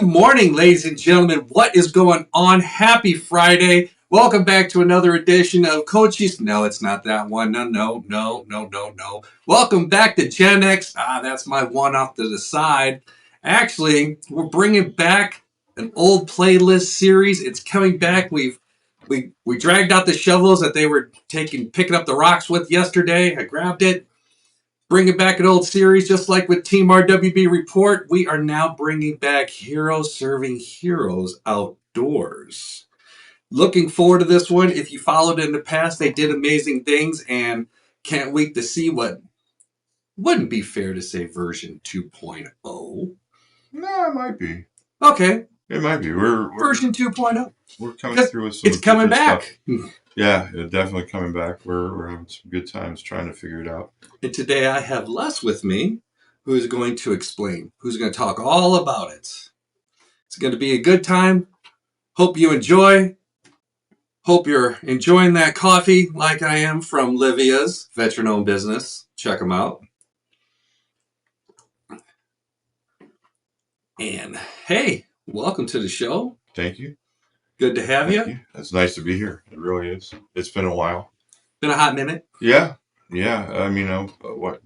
Good morning, ladies and gentlemen. What is going on? Happy Friday. Welcome back to another edition of Coaches. No, it's not that one. No. Welcome back to Gen X. That's my one off to the side. Actually, we're bringing back an old playlist series. It's coming back. We dragged out the shovels that they were picking up the rocks with yesterday. I grabbed it. Bringing back an old series, just like with Team RWB Report, we are now bringing back Heroes Serving Heroes Outdoors. Looking forward to this one. If you followed in the past, they did amazing things and can't wait to see what wouldn't be fair to say version 2.0. No, it might be. Okay. It might be. We're version 2.0. We're coming through with some. It's coming back. Stuff. Yeah, it's definitely coming back. We're having some good times trying to figure it out. And today I have Les with me, who is going to explain, who's going to talk all about it. It's going to be a good time. Hope you enjoy. Hope you're enjoying that coffee like I am from Livia's veteran-owned business. Check them out. And hey, welcome to the show. Thank you. Good to have you. It's nice to be here. It really is. It's been a while. Been a hot minute. Yeah. I mean,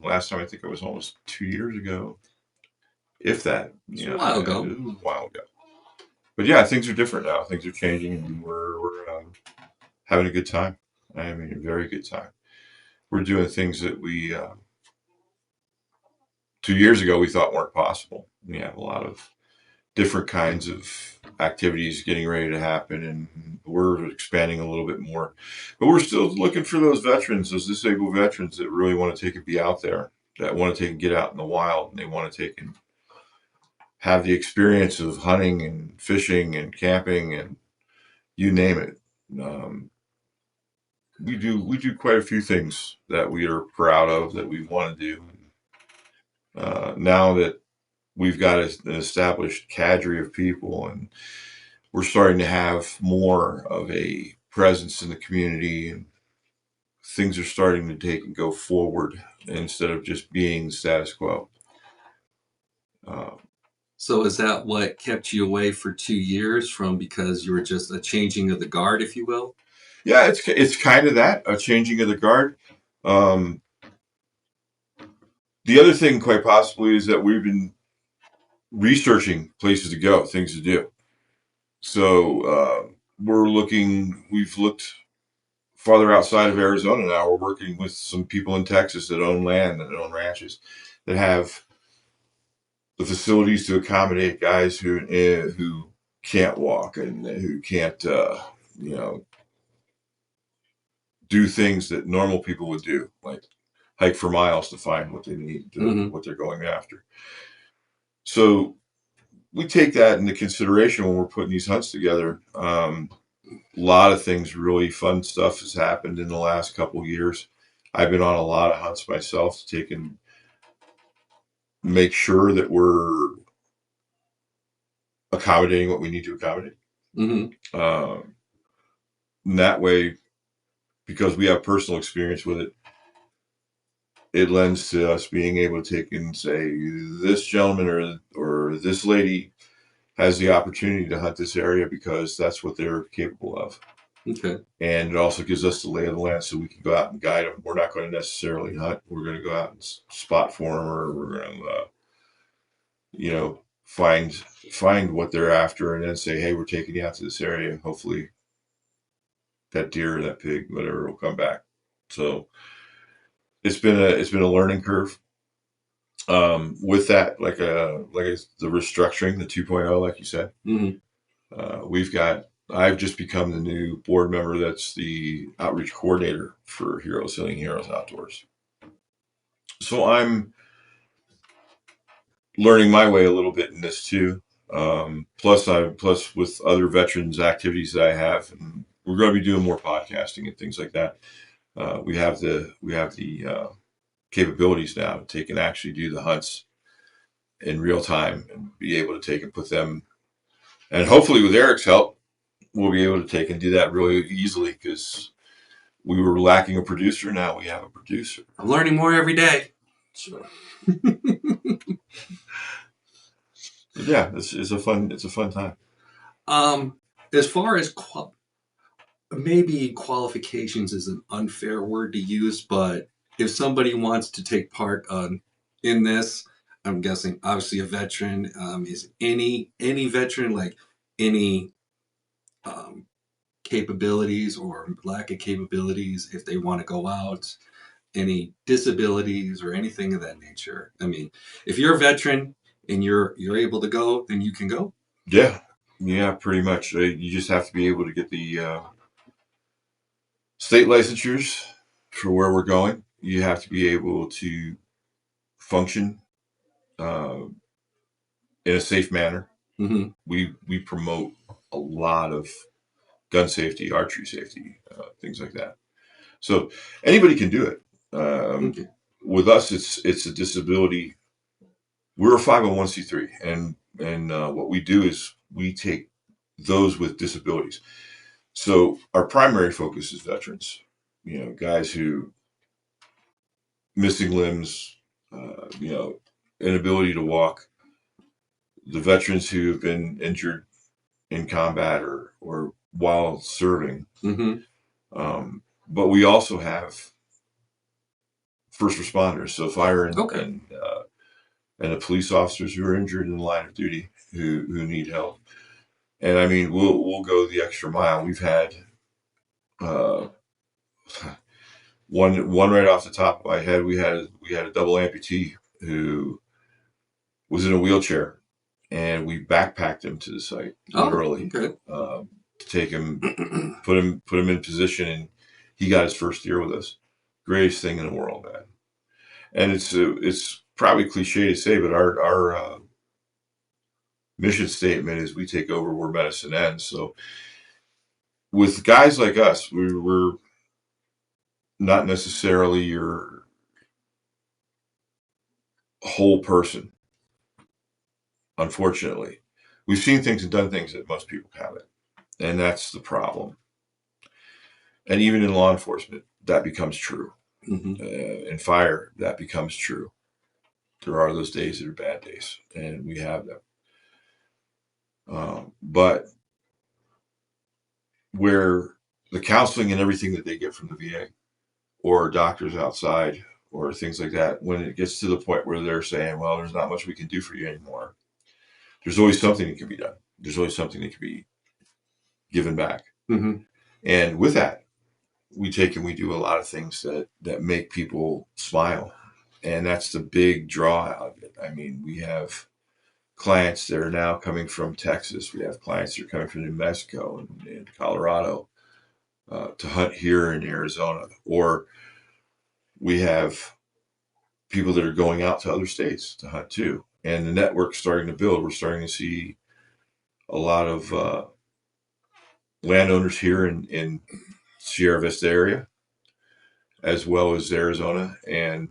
last time I think it was almost 2 years ago. If that. It was a while ago. It was a while ago. But yeah, things are different now. Things are changing, and we're having a good time. I mean, a very good time. We're doing things that we 2 years ago we thought weren't possible. We have a lot of different kinds of activities getting ready to happen, and we're expanding a little bit more. But we're still looking for those veterans, those disabled veterans that really want to take and be out there, that want to take and get out in the wild, and they want to take and have the experience of hunting and fishing and camping and you name it. We do quite a few things that we are proud of, that we want to do. Now that we've got an established cadre of people, and we're starting to have more of a presence in the community, and things are starting to take and go forward instead of just being status quo. So is that what kept you away for 2 years because you were just a changing of the guard, if you will? Yeah, it's kind of that, a changing of the guard. The other thing, quite possibly, is that we've been researching places to go, things to do. So we've looked farther outside of Arizona now. We're working with some people in Texas that own land, that own ranches, that have the facilities to accommodate guys who can't walk and who can't, do things that normal people would do, like hike for miles to find what they need, what they're going after. So we take that into consideration when we're putting these hunts together. A lot of things, really fun stuff has happened in the last couple of years. I've been on a lot of hunts myself to take and make sure that we're accommodating what we need to accommodate. And that way, because we have personal experience with it, it lends to us being able to take and say, this gentleman or this lady has the opportunity to hunt this area because that's what they're capable of. Okay. And it also gives us the lay of the land so we can go out and guide them. We're not going to necessarily hunt. We're going to go out and spot for them, or we're going to, find what they're after, and then say, hey, we're taking you out to this area. Hopefully that deer or that pig, whatever, will come back. So it's been a learning curve. With that, like the restructuring, the 2.0, like you said, I've just become the new board member that's the outreach coordinator for Heroes Serving Heroes Outdoors. So I'm learning my way a little bit in this too. Plus with other veterans activities that I have, and we're going to be doing more podcasting and things like that. We have the capabilities now to take and actually do the hunts in real time and be able to take and put them, and hopefully with Erik's help, we'll be able to take and do that really easily, because we were lacking a producer. Now we have a producer. I'm learning more every day. Sure. Yeah, it's a fun time. As far as maybe qualifications is an unfair word to use, but if somebody wants to take part in this, I'm guessing obviously a veteran, is any veteran, like any um, capabilities or lack of capabilities if they want to go out, any disabilities or anything of that nature. I mean, if you're a veteran and you're able to go, then you can go. Yeah, yeah, pretty much. You just have to be able to get the state licensures for where we're going. You have to be able to function uh, in a safe manner. Mm-hmm. We promote a lot of gun safety, archery safety, things like that. So anybody can do it. Okay. With us, it's a disability. We're a 501c3, and what we do is we take those with disabilities. So our primary focus is veterans. You know, guys who missing limbs, inability to walk. The veterans who have been injured in combat or while serving. Mm-hmm. But we also have first responders, so fire Okay. and the police officers who are injured in the line of duty who need help. And I mean, we'll go the extra mile. We've had uh, one right off the top of my head. We had a double amputee who was in a wheelchair, and we backpacked him to the site Oh, literally okay. to take him, put him in position, and he got his first year with us. Greatest thing in the world, man. And it's probably cliche to say, but our mission statement is we take over where medicine ends. So with guys like us, we're not necessarily your whole person. Unfortunately, we've seen things and done things that most people haven't, and that's the problem. And even in law enforcement, that becomes true. Mm-hmm. In fire, that becomes true. There are those days that are bad days, and we have them. But where the counseling and everything that they get from the VA or doctors outside or things like that, when it gets to the point where they're saying, well, there's not much we can do for you anymore, there's always something that can be done. There's always something that can be given back. Mm-hmm. And with that, we take and we do a lot of things that make people smile. And that's the big draw out of it. I mean, we have clients that are now coming from Texas. We have clients that are coming from New Mexico and Colorado to hunt here in Arizona. Or we have people that are going out to other states to hunt too. And the network's starting to build. We're starting to see a lot of landowners here in Sierra Vista area, as well as Arizona, and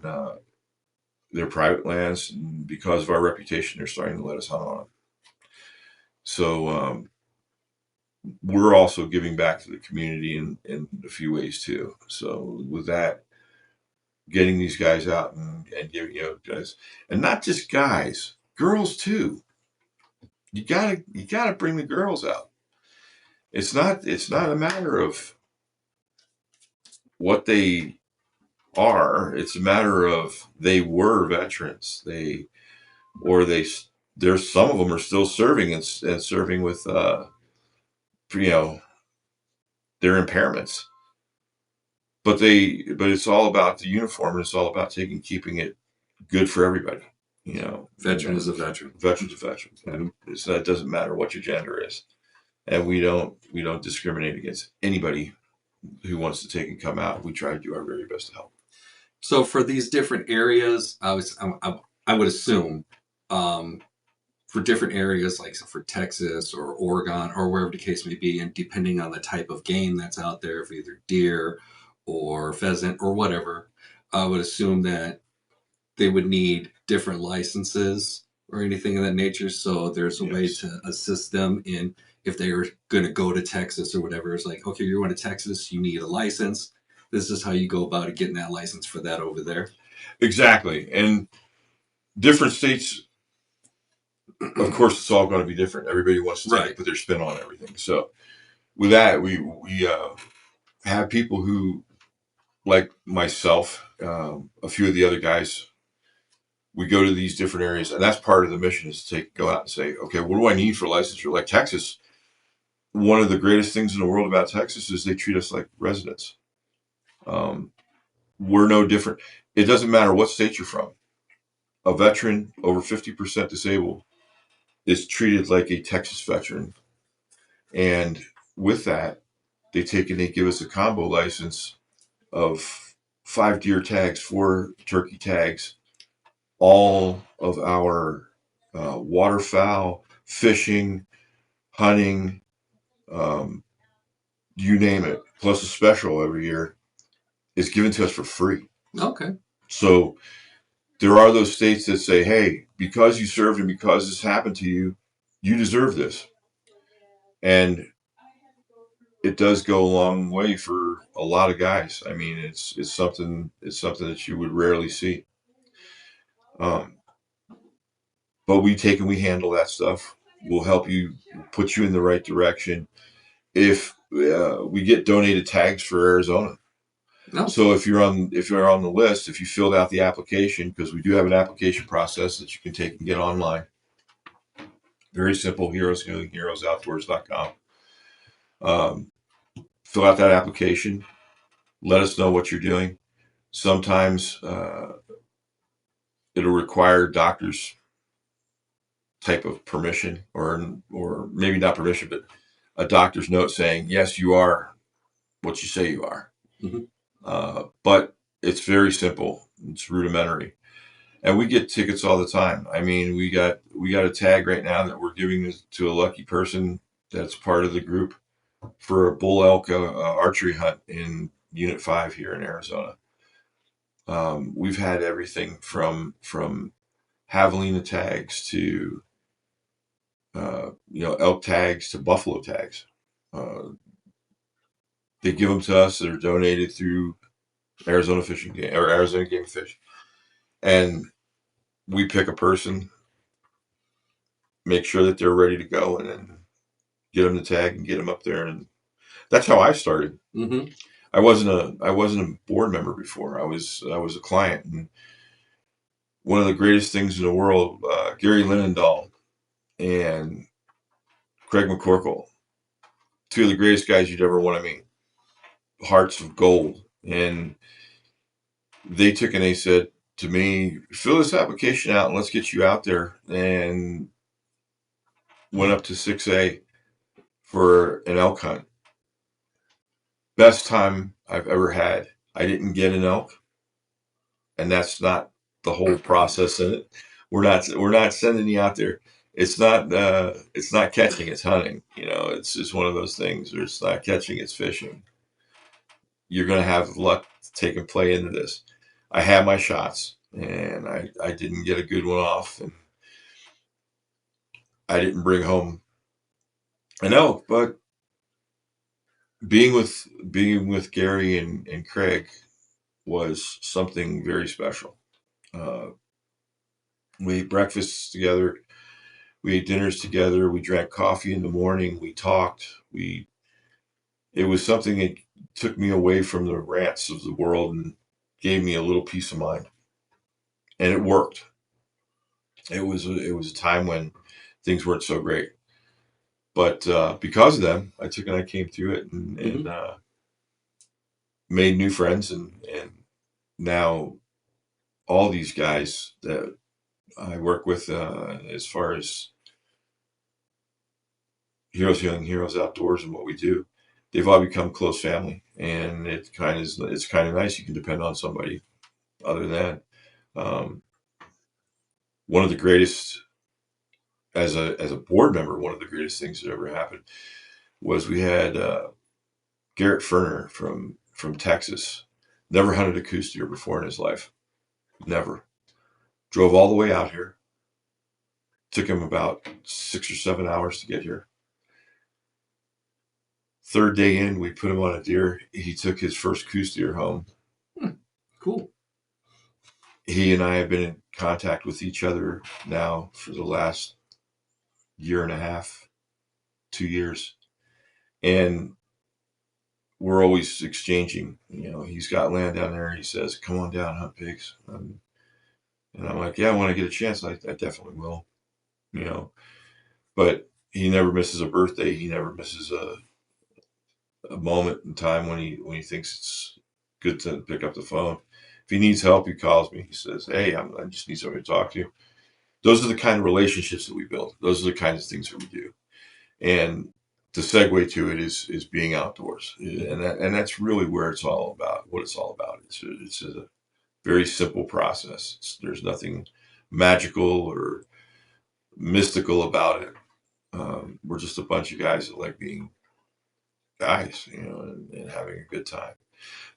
their private lands. And because of our reputation, they're starting to let us hunt on them. So we're also giving back to the community in a few ways too. So with that, getting these guys out and giving guys, and not just guys, girls too. You gotta bring the girls out. It's not a matter of what they are. It's a matter of they were veterans. Or they there's some of them are still serving and serving with you know their impairments. But it's all about the uniform, and it's all about keeping it good for everybody. Veteran is a veteran. Veterans are veterans. Mm-hmm. It doesn't matter what your gender is, and we don't discriminate against anybody who wants to take and come out. We try to do our very best to help. So for these different areas, I would assume, um, for different areas, like for Texas or Oregon or wherever the case may be, and depending on the type of game that's out there, if either deer or pheasant or whatever, I would assume that they would need different licenses or anything of that nature. So there's a way Yes. to assist them in if they were going to go to Texas or whatever. It's like, okay, you're going to Texas, you need a license. This is how you go about it, getting that license for that over there. Exactly. And different states of course, it's all going to be different. Everybody wants to put their spin on everything. So with that, we have people who, like myself, a few of the other guys, we go to these different areas, and that's part of the mission is to go out and say, okay, what do I need for licensure? Like Texas, one of the greatest things in the world about Texas is they treat us like residents. We're no different. It doesn't matter what state you're from. A veteran over 50% disabled is treated like a Texas veteran. And with that, they give us a combo license of 5 deer tags, 4 turkey tags, all of our waterfowl, fishing, hunting, um, you name it, plus a special every year is given to us for free. Okay. So there are those states that say, hey, because you served and because this happened to you, you deserve this. And it does go a long way for a lot of guys. I mean, it's something that you would rarely see. But we handle that stuff. We'll help you, put you in the right direction. If we get donated tags for Arizona. No. So if you're on the list, if you filled out the application, because we do have an application process that you can take and get online. Very simple, heroesoutdoors.com. Fill out that application. Let us know what you're doing. Sometimes it'll require doctor's type of permission, or maybe not permission, but a doctor's note saying, yes, you are what you say you are. Mm-hmm. But it's very simple. It's rudimentary. And we get tickets all the time. I mean, we got a tag right now that we're giving to a lucky person that's part of the group for a bull elk archery hunt in Unit 5 here in Arizona. We've had everything from javelina tags to elk tags to buffalo tags. They give them to us. They're donated through Arizona Fishing Game or Arizona Game and Fish, and we pick a person, make sure that they're ready to go, and then get them the tag and get them up there. And that's how I started. Mm-hmm. I wasn't a board member before. I was a client, and one of the greatest things in the world, Gary Linendahl and Craig McCorkle, two of the greatest guys you'd ever want to meet, hearts of gold. And they took and they said to me, fill this application out and let's get you out there. And went up to 6A for an elk hunt. Best time I've ever had. I didn't get an elk, and that's not the whole process in it. We're not sending you out there. It's not catching, it's hunting. It's just one of those things where it's not catching, it's fishing. You're going to have luck take and play into this. I had my shots, and I didn't get a good one off, and I didn't bring home an elk. But being with Gary and Craig was something very special. We ate breakfasts together. We ate dinners together. We drank coffee in the morning. We talked. It was something that took me away from the rants of the world and gave me a little peace of mind. And it worked. It was a time when things weren't so great. But because of them, I took and I came through it and made new friends. And now all these guys that I work with as far as Heroes Young, Heroes Outdoors and what we do, they've all become close family, and it's kind of nice. You can depend on somebody other than one of the greatest as a board member. One of the greatest things that ever happened was we had Garrett Ferner from Texas. Never hunted a coos deer before in his life. Never. Drove all the way out here. Took him about 6 or 7 hours to get here. Third day in, we put him on a deer. He took his first coos deer home. Cool. He and I have been in contact with each other now for the last year and a half, 2 years, and we're always exchanging. He's got land down there. He says, "Come on down, hunt pigs," and I'm like, "Yeah, when I get a chance, I definitely will." You know, but he never misses a birthday. He never misses a moment in time when he thinks it's good to pick up the phone. If he needs help, he calls me. He says, "Hey, I just need somebody to talk to." Those are the kind of relationships that we build. Those are the kinds of things that we do. And the segue to it is being outdoors, and that's really where it's all about. What it's all about. It's a very simple process. There's nothing magical or mystical about it. We're just a bunch of guys that like being guys, and having a good time.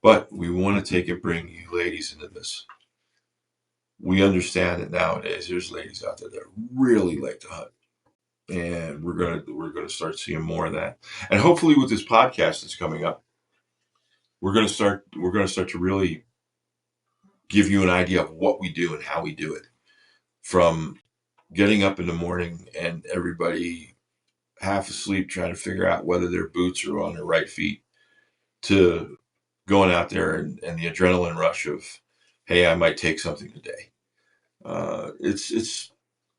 But we want to take and bring you ladies into this. We understand that nowadays there's ladies out there that really like to hunt, and we're gonna start seeing more of that. And hopefully, with this podcast that's coming up, we're gonna start to really give you an idea of what we do and how we do it. From getting up in the morning and everybody half asleep trying to figure out whether their boots are on their right feet, to going out there and the adrenaline rush of, hey, I might take something today. It's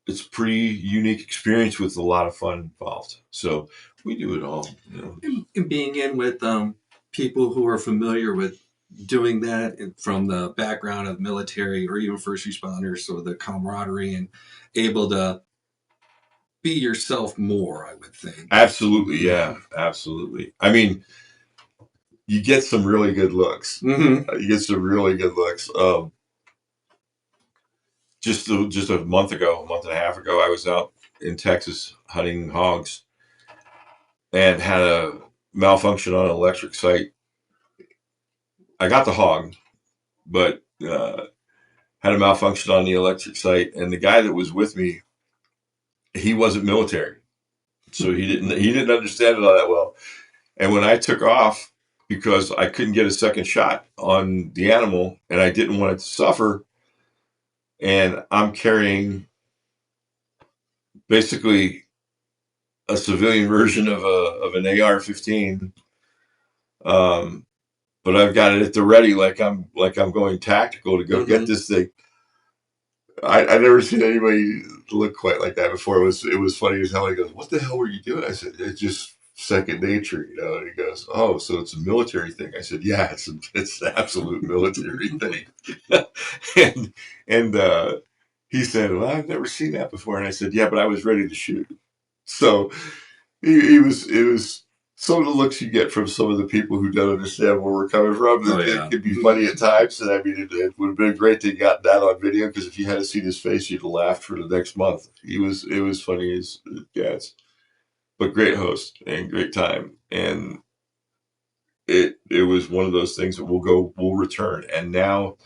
a pretty unique experience with a lot of fun involved. So we do it all. And being in with people who are familiar with doing that, and from the background of military or even first responders, so the camaraderie and able to be yourself more, I would think. Absolutely, yeah, absolutely. I mean, you get some really good looks. Mm-hmm. You get some really good looks. Just a month and a half ago, I was out in Texas hunting hogs and had a malfunction on an electric sight. I got the hog, but had a malfunction on the electric sight, and the guy that was with me, he wasn't military, so he didn't understand it all that well. And when I took off, because I couldn't get a second shot on the animal, and I didn't want it to suffer, and I'm carrying basically a civilian version of an AR-15, but I've got it at the ready, like I'm going tactical to go get this thing. I never seen anybody look quite like that before. It was funny as hell. He goes, "What the hell were you doing?" I said, "It's just second nature, And he goes, "Oh, so it's a military thing?" I said, "Yeah, it's an absolute military thing." and he said, "Well, I've never seen that before." And I said, "Yeah, but I was ready to shoot." So it was some of the looks you get from some of the people who don't understand where we're coming from. It could be funny at times, and I mean, it would have been great to got that on video, because if you had seen his face, you'd have laughed for the next month. It was funny as gas, but great host and great time, and it was one of those things that we'll return. And now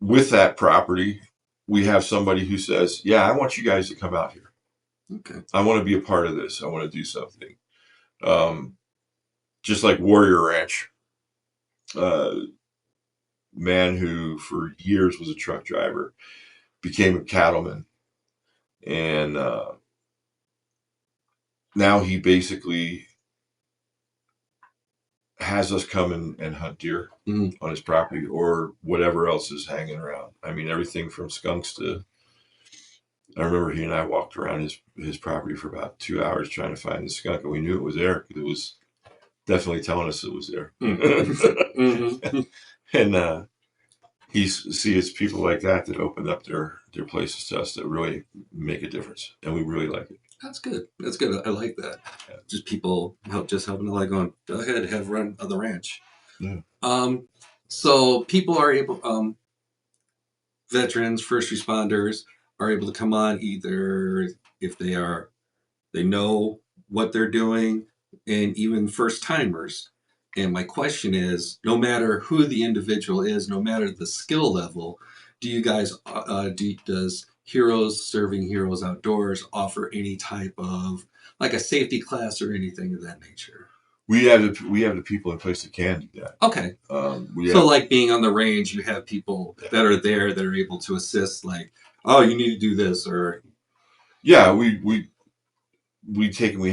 with that property, we have somebody who says, "Yeah, I want you guys to come out here. Okay. I want to be a part of this. I want to do something." Just like Warrior Ranch, man who for years was a truck driver, became a cattleman, and now he basically has us come and hunt deer on his property or whatever else is hanging around. I mean, everything from skunks to. I remember he and I walked around his property for about 2 hours trying to find the skunk, and we knew it was there. It was definitely telling us it was there. Mm-hmm. And it's people like that open up their places to us that really make a difference, and we really like it. That's good. That's good. I like that. Yeah. Just people helping to like going, go ahead, have run of the ranch. Yeah. So people are able, veterans, first responders are able to come on either if they know what they're doing, and even first timers. And my question is, no matter who the individual is, no matter the skill level, do you guys, does Heroes Serving Heroes Outdoors offer any type of like a safety class or anything of that nature? We have the people in place that can do that. Okay. So like being on the range, you have people that are there that are able to assist, like, oh, you need to do this, or Yeah, we have we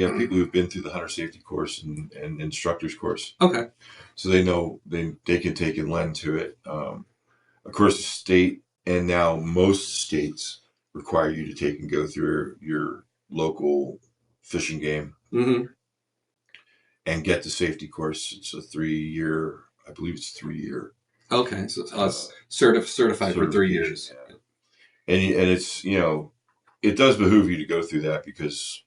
have people who've been through the hunter safety course and instructors course, Okay. so they know they can take and lend to it. Of course, the state and now most states require you to take and go through your local fishing game Mm-hmm. and get the safety course. It's a 3 year, I believe it's 3 year Okay. So it's certified for 3 years. Yeah. And it's it does behoove you to go through that because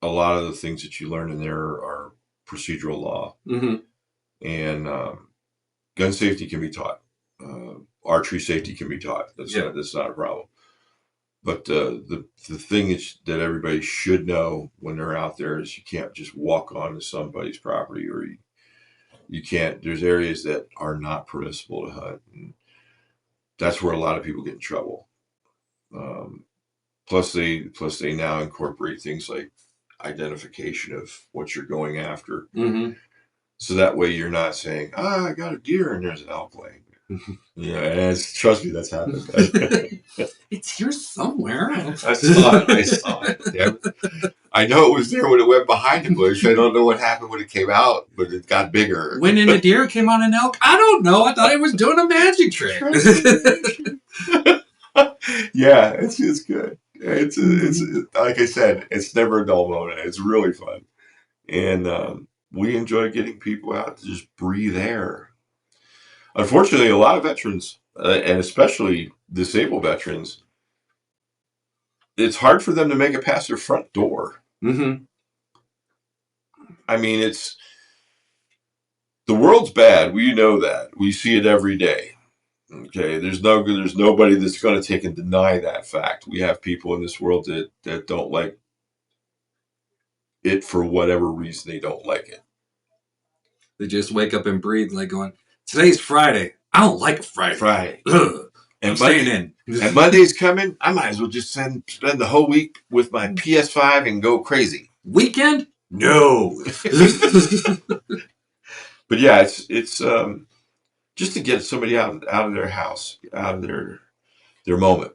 a lot of the things that you learn in there are procedural law, Mm-hmm. and gun safety can be taught. Archery safety can be taught. That's not a problem. But the thing that everybody should know when they're out there is you can't just walk onto somebody's property, or you can't. There's areas that are not permissible to hunt, and that's where a lot of people get in trouble. Um, plus they now incorporate things like identification of what you're going after. Mm-hmm. So that way you're not saying, I got a deer and there's an elk laying. And trust me, that's happened. It's here somewhere. I saw it. I saw it. Damn. I know it was there when it went behind the bush. I don't know what happened when it came out, but it got bigger. Went in a deer, came on an elk. I don't know. I thought it was doing a magic trick. Yeah, it's good. It's like I said, it's never a dull moment. It's really fun, and we enjoy getting people out to just breathe air. Unfortunately, a lot of veterans, and especially disabled veterans, it's hard for them to make it past their front door. Mm-hmm. I mean, the world's bad. We know that. We see it every day. Okay, there's nobody that's going to take and deny that fact. We have people in this world that don't like it for whatever reason. They don't like it. They just wake up and breathe like going, today's Friday. I don't like a Friday. Ugh. And I'm staying in. And Monday's coming. I might as well just spend the whole week with my PS5 and go crazy. Weekend? No. But yeah, it's just to get somebody out of their house, out of their moment.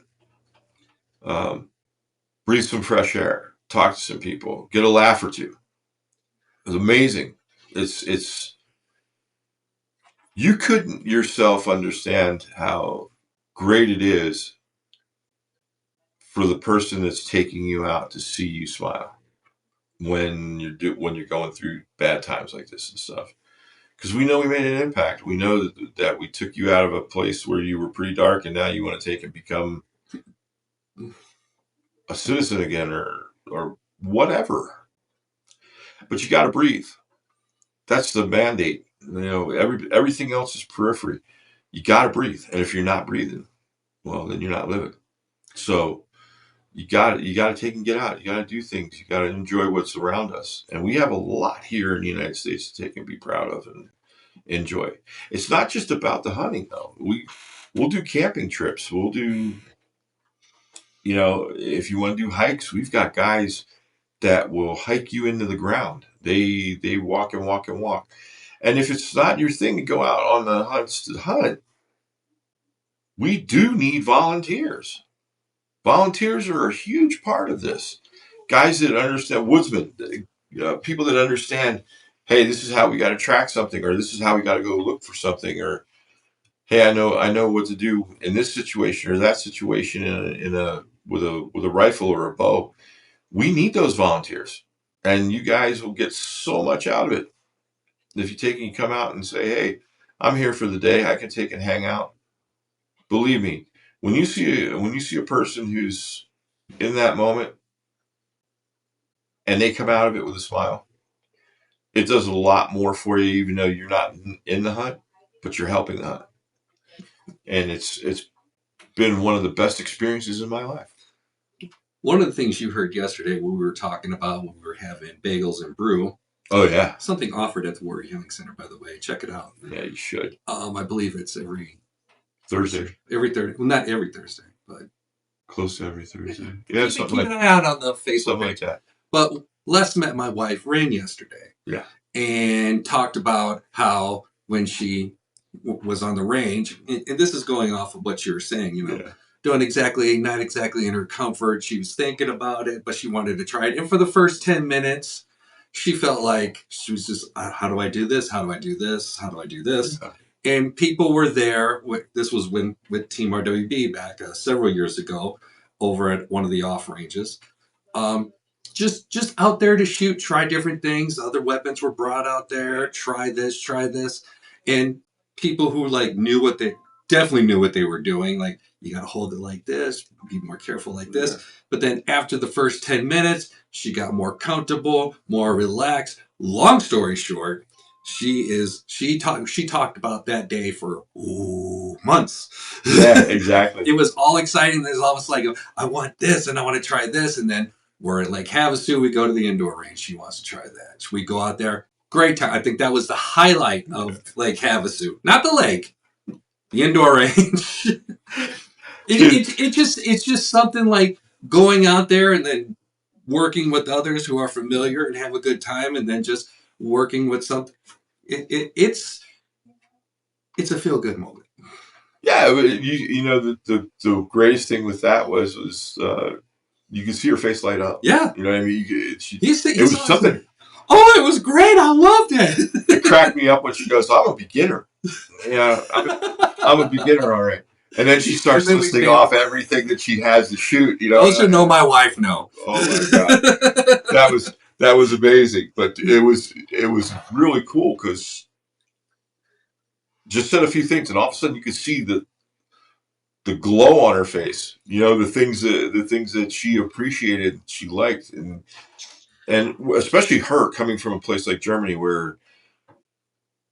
Breathe some fresh air, talk to some people, get a laugh or two. It's amazing. It's you couldn't yourself understand how great it is for the person that's taking you out to see you smile when you're going through bad times like this and stuff. Because we know we made an impact. We know that we took you out of a place where you were pretty dark, and now you want to take and become a citizen again, or whatever. But you got to breathe. That's the mandate. Everything else is periphery. You got to breathe, and if you're not breathing, well, then you're not living. So you got to take and get out. You got to do things. You got to enjoy what's around us, and we have a lot here in the United States to take and be proud of and enjoy. It's not just about the hunting though. We'll do camping trips. We'll do, if you want to do hikes, we've got guys that will hike you into the ground. They walk and walk and walk. And if it's not your thing to go out on the hunts to hunt, we do need volunteers. Volunteers are a huge part of this. Guys that understand, woodsmen, people that understand, hey, this is how we got to track something, or this is how we got to go look for something, or hey, I know what to do in this situation or that situation with a rifle or a bow. We need those volunteers, and you guys will get so much out of it if you take and you come out and say, hey, I'm here for the day. I can take and hang out. Believe me, when you see a person who's in that moment and they come out of it with a smile, it does a lot more for you, even though you're not in the hunt, but you're helping the hunt. And it's been one of the best experiences in my life. One of the things you heard yesterday when we were talking about when we were having bagels and brew. Oh, yeah. Something offered at the Warrior Healing Center, by the way. Check it out. Yeah, you should. I believe it's every Thursday. Every Thursday. Well, not every Thursday, but close to every Thursday. Yeah, something keep an eye out on the Facebook. Something like that. But Les met my wife, Rin, yesterday. Yeah. And talked about how when she was on the range, and this is going off of what you were saying, doing exactly, not exactly in her comfort. She was thinking about it, but she wanted to try it. And for the first 10 minutes, she felt like she was just, how do I do this? How do I do this? How do I do this? Yeah. And people were there. This was when with Team RWB back several years ago over at one of the off ranges. Um, just out there to shoot, try different things. Other weapons were brought out there. Try this, and people who like knew what they definitely knew what they were doing. Like you got to hold it like this, be more careful like this. Yeah. But then after the first 10 minutes, she got more comfortable, more relaxed. Long story short, she talked about that day for months. Yeah, exactly. It was all exciting. There's almost like I want this and I want to try this, and then we're at Lake Havasu. We go to the indoor range. She wants to try that. So we go out there. Great time. I think that was the highlight of Lake Havasu, not the lake, the indoor range. It's just something like going out there and then working with others who are familiar and have a good time, and then just working with something. It's a feel good moment. Yeah, you know the greatest thing with that was you could see her face light up. Yeah, you know what I mean. it was something. Oh, it was great! I loved it. It cracked me up when she goes, "I'm a beginner." Yeah, I'm a beginner, all right. And then she starts listing off everything that she has to shoot. You know, those who know my wife know. Oh my god, that was amazing. But it was really cool because just said a few things, and all of a sudden you could see the glow on her face. You know, the things that she appreciated, she liked, and especially her coming from a place like Germany where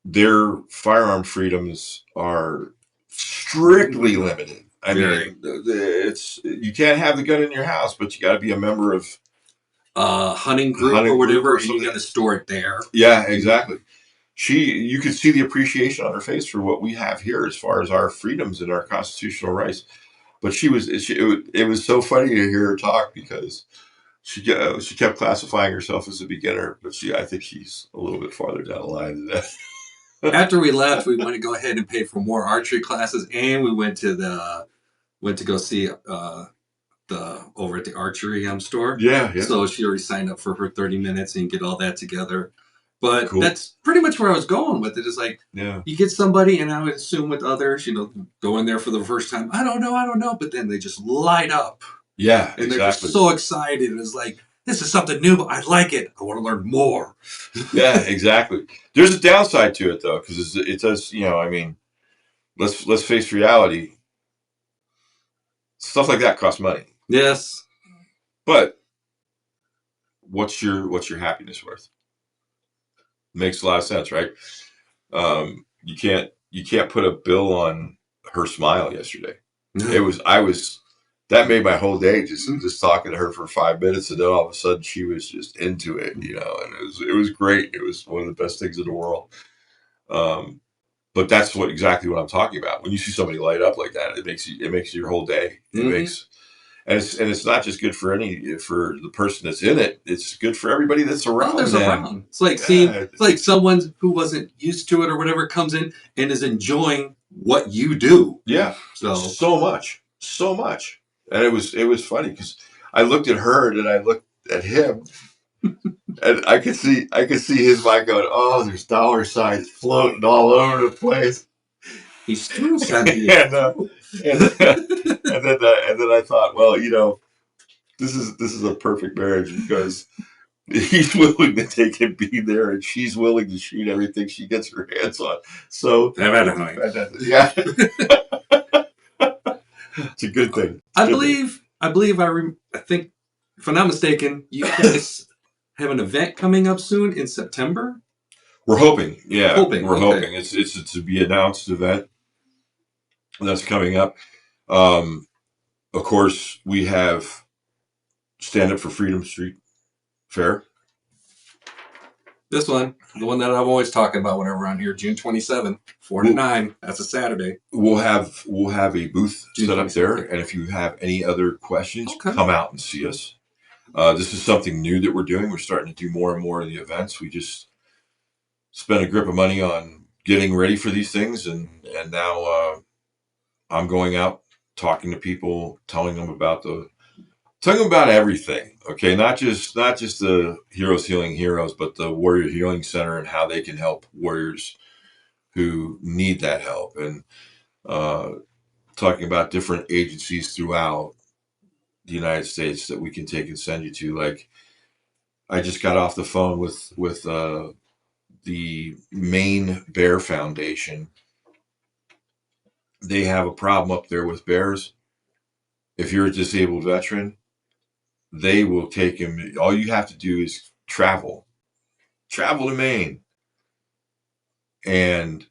their firearm freedoms are strictly limited. I mean, it's you can't have the gun in your house, but you got to be a member of hunting group or whatever, and you got to store it there. Yeah, exactly. You could see the appreciation on her face for what we have here as far as our freedoms and our constitutional rights. But it was so funny to hear her talk because she kept classifying herself as a beginner, but I think she's a little bit farther down the line than that. After we left, we went to go ahead and pay for more archery classes, and we went to go see the over at the archery store. Yeah. So she already signed up for her 30 minutes and get all that together. But that's pretty much where I was going with it. Is like, you get somebody, and I would assume with others, go in there for the first time. I don't know, but then they just light up. Yeah, and they're just so excited. It's like, this is something new, but I like it. I want to learn more. Yeah, exactly. There's a downside to it though, because it does. I mean, let's face reality. Stuff like that costs money. Yes, but what's your happiness worth? Makes a lot of sense, right? You can't put a bill on her smile yesterday. That made my whole day just talking to her for 5 minutes, and then all of a sudden she was just into it, and it was great. It was one of the best things in the world. But that's exactly what I'm talking about. When you see somebody light up like that, it makes your whole day. It makes. And it's not just good for the person that's in it. It's good for everybody that's around them. It's like it's like someone who wasn't used to it or whatever comes in and is enjoying what you do. Yeah. So much. And it was funny because I looked at her and then I looked at him, and I could see his mind going, "Oh, there's dollar signs floating all over the place." He's still sending and then I thought, well, this is a perfect marriage because he's willing to take and be there, and she's willing to shoot everything she gets her hands on. So yeah, it's a good thing. I think, if I'm not mistaken, you guys have an event coming up soon in September. We're hoping, yeah, we're hoping it's a to be announced event that's coming up. Of course, we have Stand Up for Freedom Street Fair. This one, the one that I'm always talking about whenever I'm here, June 27th, 4 to 9. That's a Saturday. We'll have a booth set up there, and if you have any other questions, come out and see us. This is something new that we're doing. We're starting to do more and more of the events. We just spent a grip of money on getting ready for these things, and now I'm going out talking to people, telling them about everything. Okay, not just the Heroes Healing Heroes, but the Warrior Healing Center and how they can help warriors who need that help, and talking about different agencies throughout the United States that we can take and send you to. Like, I just got off the phone with the Maine Bear Foundation. They have a problem up there with bears. If you're a disabled veteran, they will take him. All you have to do is travel to Maine, and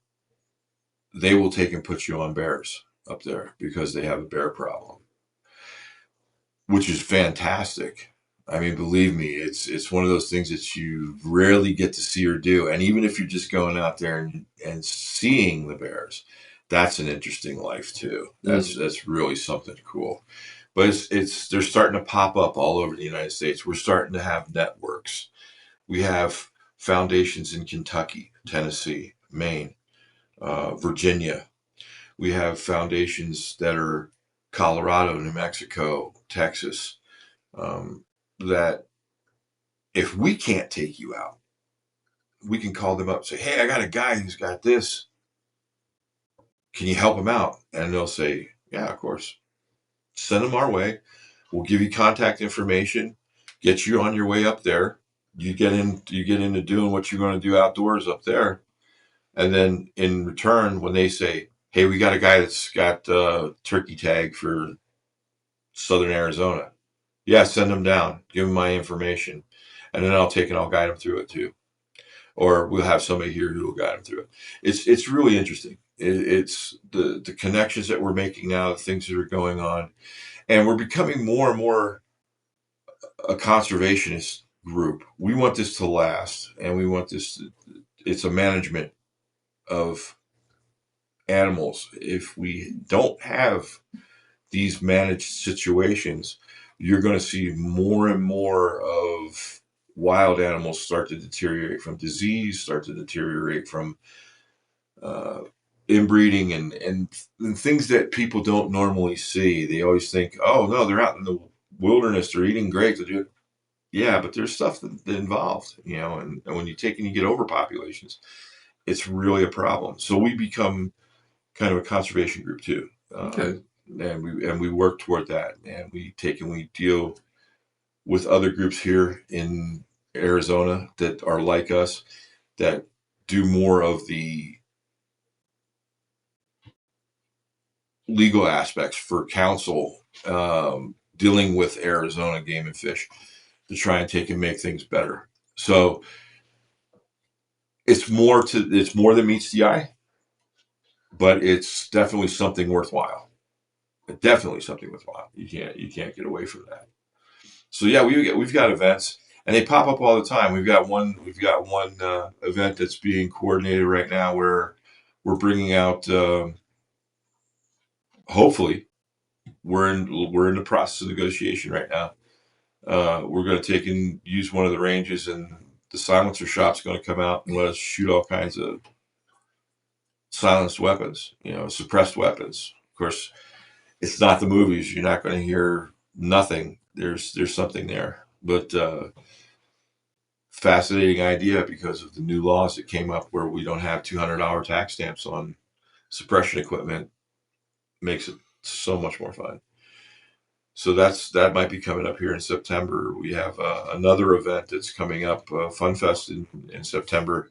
they will take and put you on bears up there because they have a bear problem, which is fantastic. I mean, believe me, it's one of those things that you rarely get to see or do. And even if you're just going out there and seeing the bears, that's an interesting life too. That's really something cool. But it's they're starting to pop up all over the United States. We're starting to have networks. We have foundations in Kentucky, Tennessee, Maine, Virginia. We have foundations that are Colorado, New Mexico, Texas. That if we can't take you out, we can call them up and say, hey, I got a guy who's got this. Can you help him out? And they'll say, yeah, of course. Send them our way. We'll give you contact information, get you on your way up there. You get into doing what you're going to do outdoors up there. And then in return, when they say, hey, we got a guy that's got turkey tag for Southern Arizona. Yeah, send them down. Give them my information. And then I'll take and I'll guide them through it too. Or we'll have somebody here who will guide them through it. It's really interesting. It's the connections that we're making now, the things that are going on. And we're becoming more and more a conservationist group. We want this to last, and we want it's a management of animals. If we don't have these managed situations, you're going to see more and more of wild animals start to deteriorate from disease, start to deteriorate from inbreeding and things that people don't normally see. They always think, oh, no, they're out in the wilderness, they're eating great. Yeah, but there's stuff that involved, and when you take and you get overpopulations, it's really a problem. So we become kind of a conservation group too. Okay. And we work toward that, and we deal with other groups here in Arizona that are like us, that do more of the legal aspects for council, dealing with Arizona Game and Fish to try and take and make things better. So it's more than meets the eye, but it's definitely something worthwhile. Definitely something worthwhile. You can't get away from that. So yeah, we've got events, and they pop up all the time. We've got one event that's being coordinated right now where we're bringing out. Hopefully, we're in the process of negotiation right now. We're going to take and use one of the ranges, and the silencer shop's going to come out and let us shoot all kinds of silenced weapons, suppressed weapons. Of course, it's not the movies. You're not going to hear nothing. There's something there, but fascinating idea because of the new laws that came up where we don't have $200 tax stamps on suppression equipment. Makes it so much more fun. So that might be coming up here in September. We have another event that's coming up, Fun Fest in September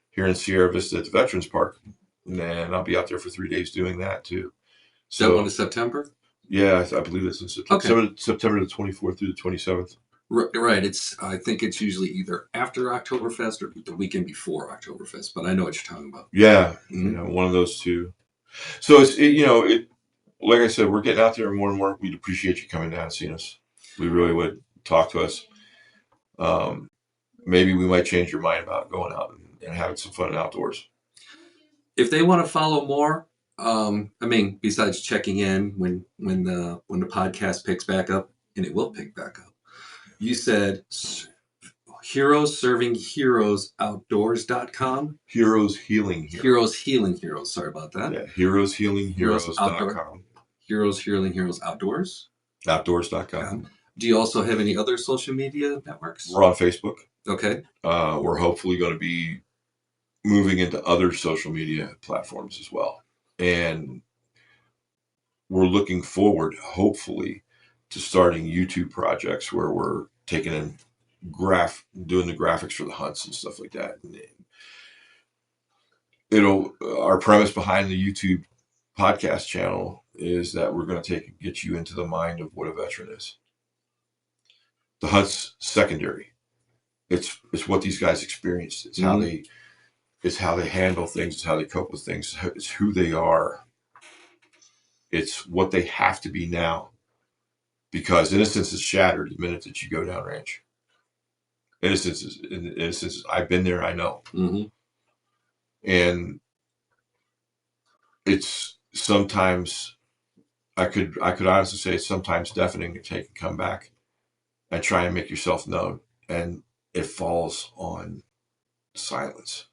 here in Sierra Vista at the Veterans Park. And I'll be out there for 3 days doing that too. So that one is September? Yeah, I believe it's in September. Okay. September the 24th through the 27th. Right. I think it's usually either after Oktoberfest or the weekend before Oktoberfest, but I know what you're talking about. Yeah, one of those two. So like I said, we're getting out there more and more. We'd appreciate you coming down and seeing us. We really would. Talk to us. Maybe we might change your mind about going out and having some fun outdoors. If they want to follow more, besides checking in when the podcast picks back up, and it will pick back up. You said Heroes Serving Heroes Outdoors.com. Heroes Healing Heroes. Heroes Healing Heroes. Sorry about that. Yeah, heroeshealingheroes.com. Heroes, Healing Heroes Outdoors. Outdoors.com. Do you also have any other social media networks? We're on Facebook. Okay. We're hopefully going to be moving into other social media platforms as well. And we're looking forward, hopefully, to starting YouTube projects where we're taking in doing the graphics for the hunts and stuff like that. And our premise behind the YouTube podcast channel is that we're going to get you into the mind of what a veteran is. The hunt's secondary. It's what these guys experienced. It's how they handle things. It's how they cope with things. It's who they are. It's what they have to be now, because innocence is shattered the minute that you go downrange. Innocence is. I've been there. I know. Mm-hmm. And it's sometimes, I could honestly say it's sometimes deafening to take and come back and try and make yourself known, and it falls on silence.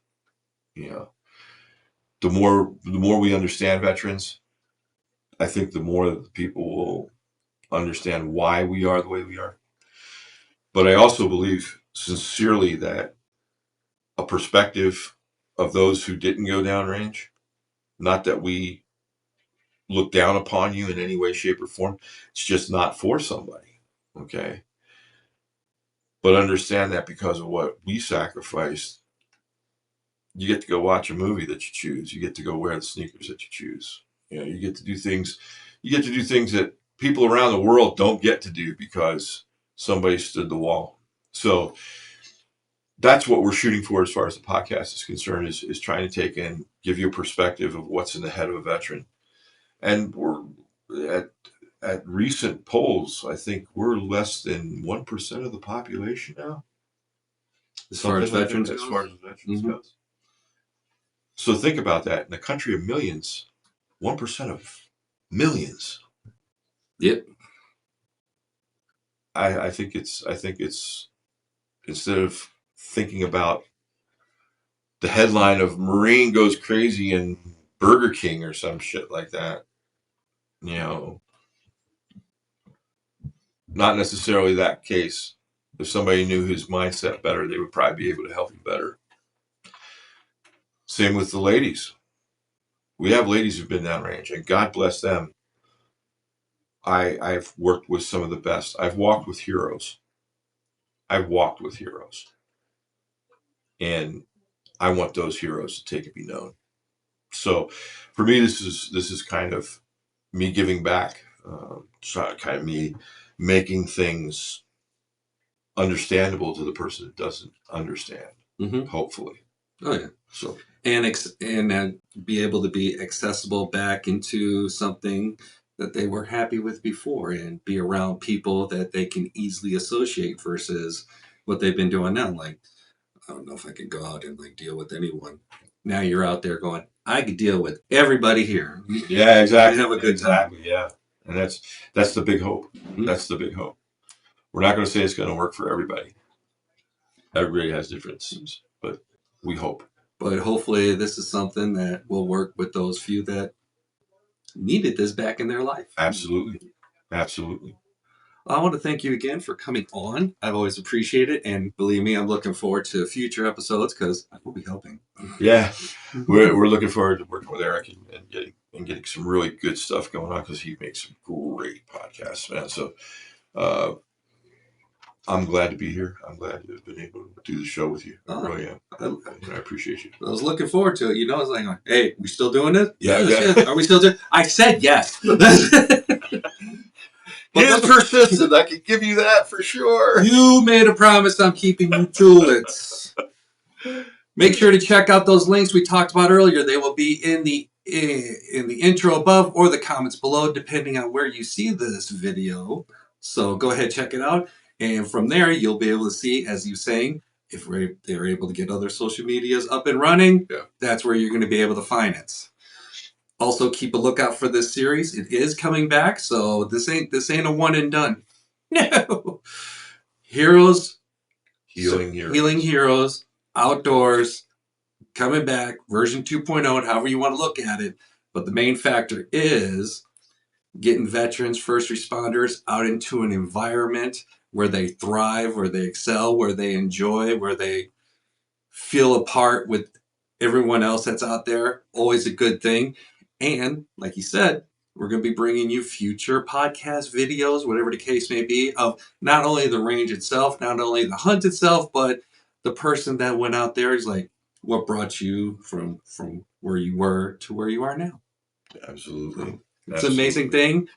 The more we understand veterans, I think the more that the people will understand why we are the way we are. But I also believe sincerely that a perspective of those who didn't go downrange, not that we look down upon you in any way, shape, or form. It's just not for somebody. Okay. But understand that because of what we sacrificed, you get to go watch a movie that you choose. You get to go wear the sneakers that you choose. You get to do things. You get to do things that people around the world don't get to do because somebody stood the wall. So that's what we're shooting for as far as the podcast is concerned, is trying to take in, give you a perspective of what's in the head of a veteran. And we're at recent polls, I think we're less than 1% of the population now. As far as veterans goes. So think about that. In a country of millions, 1% of millions. Yep. I think it's instead of thinking about the headline of Marine goes crazy in Burger King or some shit like that, not necessarily that case. If somebody knew his mindset better, they would probably be able to help him better. Same with the ladies. We have ladies who've been downrange, and God bless them. I've worked with some of the best. I've walked with heroes. And I want those heroes to take and be known. So for me, this is kind of me giving back, kind of me making things understandable to the person that doesn't understand. Mm-hmm. Hopefully. Oh yeah. So and be able to be accessible back into something that they were happy with before, and be around people that they can easily associate versus what they've been doing now. Like, I don't know if I can go out and like deal with anyone. Now you're out there going, I could deal with everybody here. Yeah, exactly. Have a good time. Yeah. And that's the big hope. Mm-hmm. That's the big hope. We're not going to say it's going to work for everybody. Everybody has differences, but we hope. But hopefully this is something that will work with those few that needed this back in their life. Absolutely. I want to thank you again for coming on. I've always appreciated it, and believe me, I'm looking forward to future episodes because I will be helping. Yeah, we're looking forward to working with Erik and getting some really good stuff going on, because he makes some great podcasts, man. So I'm glad to be here. I'm glad to have been able to do the show with you. I really am. I appreciate you. I was looking forward to it. I was like, hey, we still doing this? Yeah. Are we still doing it? I said yes. He's persistent. I can give you that for sure. You made a promise. I'm keeping you to it. Make sure to check out those links we talked about earlier. They will be in the intro above or the comments below, depending on where you see this video. So go ahead, check it out. And from there, you'll be able to see, as you're saying, if they're able to get other social medias up and running, that's where you're going to be able to find it. Also, keep a lookout for this series. It is coming back, so this ain't a one and done. No. Heroes, Healing Heroes, Outdoors, coming back, version 2.0, however you want to look at it. But the main factor is getting veterans, first responders out into an environment where they thrive, where they excel, where they enjoy, where they feel a part with everyone else that's out there. Always a good thing. And like you said, we're going to be bringing you future podcast videos, whatever the case may be, of not only the range itself, not only the hunt itself, but the person that went out there is like, what brought you from where you were to where you are now. Absolutely. It's an amazing thing.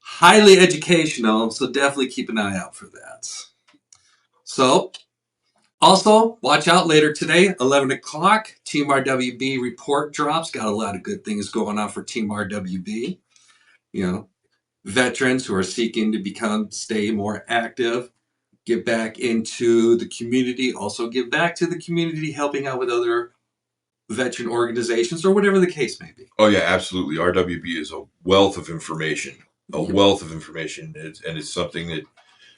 Highly educational, so definitely keep an eye out for that. So, also, watch out later today, 11 o'clock, Team RWB report drops. Got a lot of good things going on for Team RWB. You know, veterans who are seeking to stay more active, get back into the community, also give back to the community, helping out with other veteran organizations or whatever the case may be. Oh yeah, absolutely. RWB is a wealth of information, wealth of information, and it's something that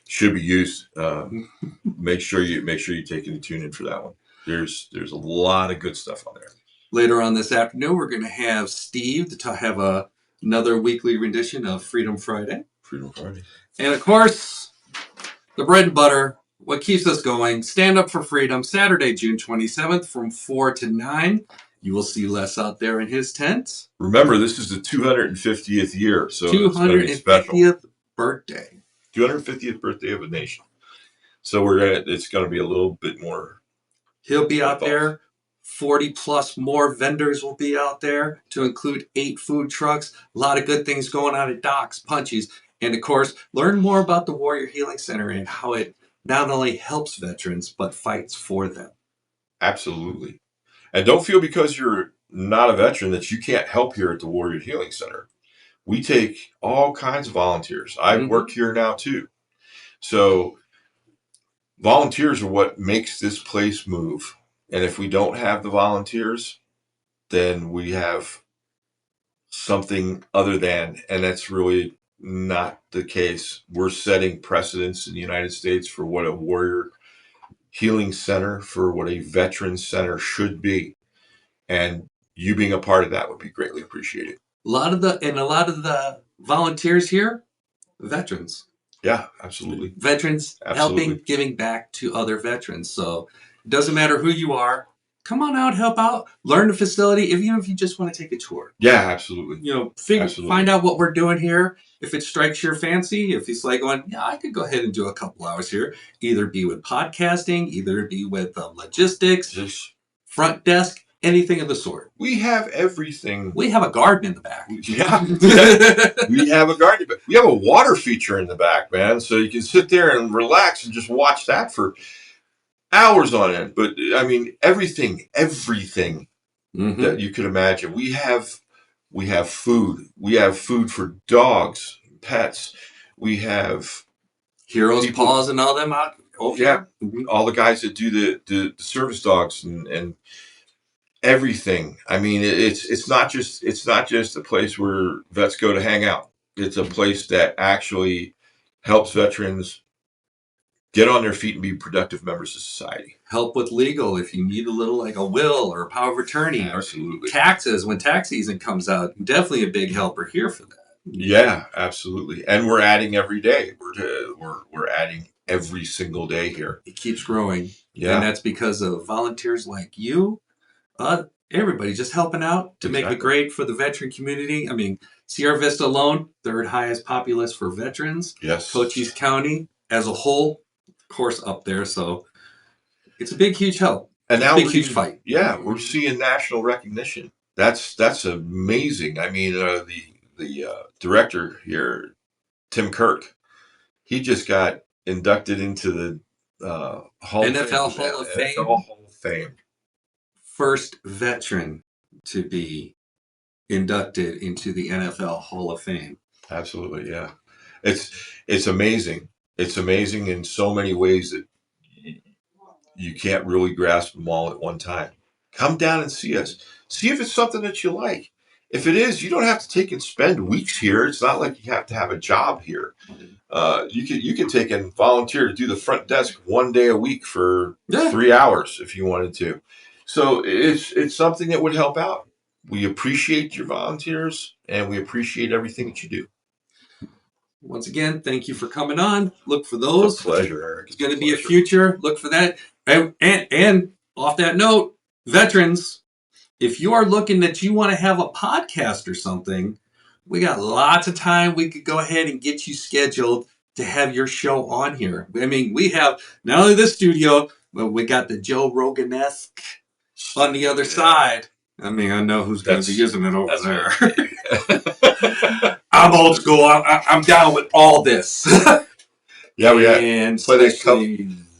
should be used. Make sure you take and tune in for that one. There's a lot of good stuff on there. Later on this afternoon, we're going to have Steve to have another weekly rendition of Freedom Friday. Freedom Friday. And of course, the bread and butter, what keeps us going, Stand Up for Freedom, Saturday, June 27th from 4 to 9. You will see Les out there in his tent. Remember, this is the 250th year, so it's going to be special. 250th birthday. 250th birthday of a nation. So it's going to be a little bit more. He'll be out there. 40 plus more vendors will be out there, to include 8 food trucks. A lot of good things going on at Doc's, Punchies. And of course, learn more about the Warrior Healing Center and how it not only helps veterans, but fights for them. Absolutely. And don't feel because you're not a veteran that you can't help here at the Warrior Healing Center. We take all kinds of volunteers. I work here now too. So volunteers are what makes this place move. And if we don't have the volunteers, then we have something other than, and that's really not the case. We're setting precedents in the United States for what a Warrior Healing Center, for what a veteran center should be. And you being a part of that would be greatly appreciated. A lot of the volunteers here, veterans. Yeah, absolutely. Veterans helping, giving back to other veterans. So it doesn't matter who you are. Come on out, help out, learn the facility, even if you just want to take a tour. Yeah, absolutely. Find out what we're doing here. If it strikes your fancy, if it's like going, yeah, I could go ahead and do a couple hours here. Either be with podcasting, either be with logistics, front desk, anything of the sort. We have everything. We have a garden in the back. Yeah. We have a garden. We have a water feature in the back, man. So you can sit there and relax and just watch that for hours on end. But I mean, everything that you could imagine. We have food. We have food for dogs, pets. We have Heroes Paws and all them out. All the guys that do the service dogs and everything. I mean, it's not just a place where vets go to hang out. It's a place that actually helps veterans get on their feet and be productive members of society. Help with legal if you need a little, like a will or a power of attorney. Absolutely. Or taxes when tax season comes out. Definitely a big helper here for that. Yeah, absolutely. And we're adding every day. We're adding every single day here. It keeps growing. Yeah. And that's because of volunteers like you. Everybody just helping out to make it great for the veteran community. I mean, Sierra Vista alone, 3rd highest populace for veterans. Yes. Cochise County as a whole, of course, up there. So it's a big, huge help. And now big, huge fight. Yeah, we're seeing national recognition. That's amazing. I mean, the director here, Tim Kirk, he just got inducted into the NFL Hall of Fame. NFL Hall of Fame. First veteran to be inducted into the NFL Hall of Fame. Absolutely, yeah. It's amazing. It's amazing in so many ways that you can't really grasp them all at one time. Come down and see us. See if it's something that you like. If it is, you don't have to take and spend weeks here. It's not like you have to have a job here. You can take and volunteer to do the front desk one day a week for 3 hours if you wanted to. So it's something that would help out. We appreciate your volunteers and we appreciate everything that you do. Once again, thank you for coming on. Look for It's those. a pleasure, Eric. It's going to be a future. Look for that. And off that note, veterans, if you are looking that you want to have a podcast or something, we got lots of time. We could go ahead and get you scheduled to have your show on here. I mean, we have not only the studio, but we got the Joe Rogan-esque on the other side. I mean, I know who's going to be using it over there. I'm old school. I'm down with all this. Yeah, we and got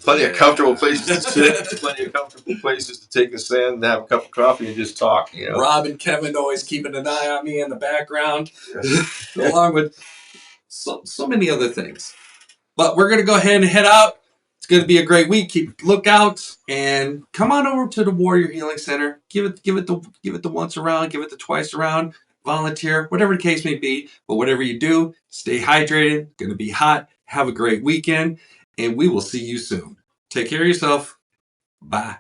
plenty of comfortable places to sit, plenty of comfortable places to take us in and have a cup of coffee and just talk. You know, Rob and Kevin always keeping an eye on me in the background, along with so many other things. But we're gonna go ahead and head out. It's gonna be a great week. Keep lookout and come on over to the Warrior Healing Center. Give it the once around, give it the twice around. Volunteer, whatever the case may be. But whatever you do, stay hydrated. Gonna be hot. Have a great weekend, and we will see you soon. Take care of yourself. Bye.